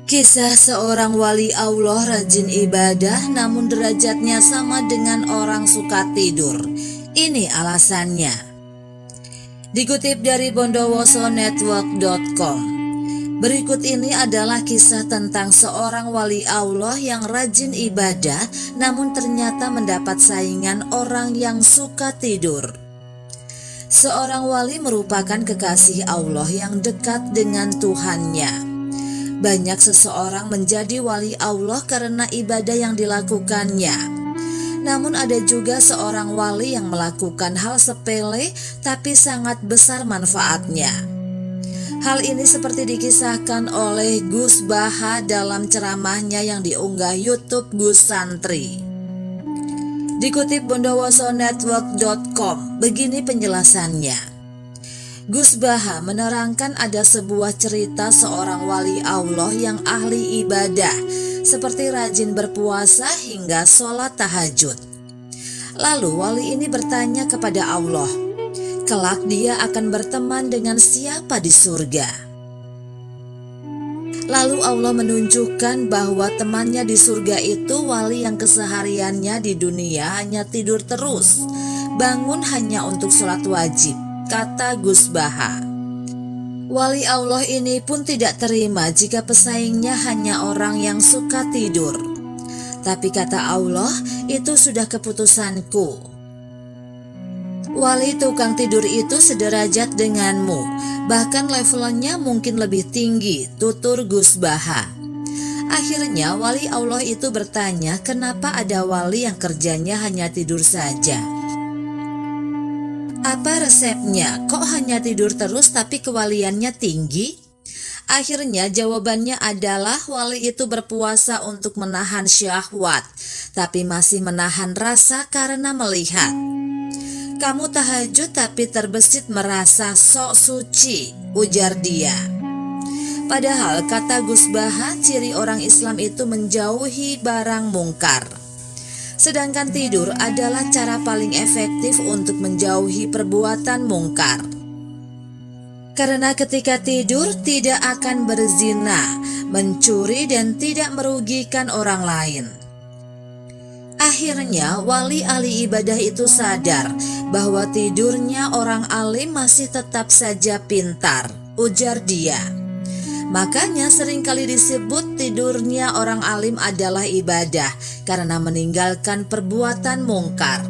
Kisah seorang wali Allah rajin ibadah namun derajatnya sama dengan orang suka tidur. Ini alasannya. Dikutip dari bondowosonetwork.com. Berikut ini adalah kisah tentang seorang wali Allah yang rajin ibadah namun ternyata mendapat saingan orang yang suka tidur. Seorang wali merupakan kekasih Allah yang dekat dengan Tuhannya. Banyak seseorang menjadi wali Allah karena ibadah yang dilakukannya. Namun ada juga seorang wali yang melakukan hal sepele tapi sangat besar manfaatnya. Hal ini seperti dikisahkan oleh Gus Baha dalam ceramahnya yang diunggah YouTube Gus Santri. Dikutip bondowosonetwork.com, begini penjelasannya. Gus Baha menerangkan ada sebuah cerita seorang wali Allah yang ahli ibadah, seperti rajin berpuasa hingga sholat tahajud. Lalu wali ini bertanya kepada Allah, kelak dia akan berteman dengan siapa di surga? Lalu Allah menunjukkan bahwa temannya di surga itu wali yang kesehariannya di dunia hanya tidur terus, bangun hanya untuk sholat wajib. Kata Gus Baha. Wali Allah ini pun tidak terima jika pesaingnya hanya orang yang suka tidur. Tapi kata Allah, itu sudah keputusanku. Wali tukang tidur itu sederajat denganmu, bahkan levelnya mungkin lebih tinggi, tutur Gus Baha. Akhirnya wali Allah itu bertanya, kenapa ada wali yang kerjanya hanya tidur saja? Apa resepnya? Kok hanya tidur terus tapi kewaliannya tinggi? Akhirnya jawabannya adalah wali itu berpuasa untuk menahan syahwat, tapi masih menahan rasa karena melihat. Kamu tahajud tapi terbesit merasa sok suci, ujar dia. Padahal kata Gus Baha, ciri orang Islam itu menjauhi barang mungkar. Sedangkan tidur adalah cara paling efektif untuk menjauhi perbuatan mungkar. Karena ketika tidur tidak akan berzina, mencuri dan tidak merugikan orang lain. Akhirnya wali ahli ibadah itu sadar bahwa tidurnya orang alim masih tetap saja pintar, ujar dia. Makanya seringkali disebut tidurnya orang alim adalah ibadah karena meninggalkan perbuatan mungkar.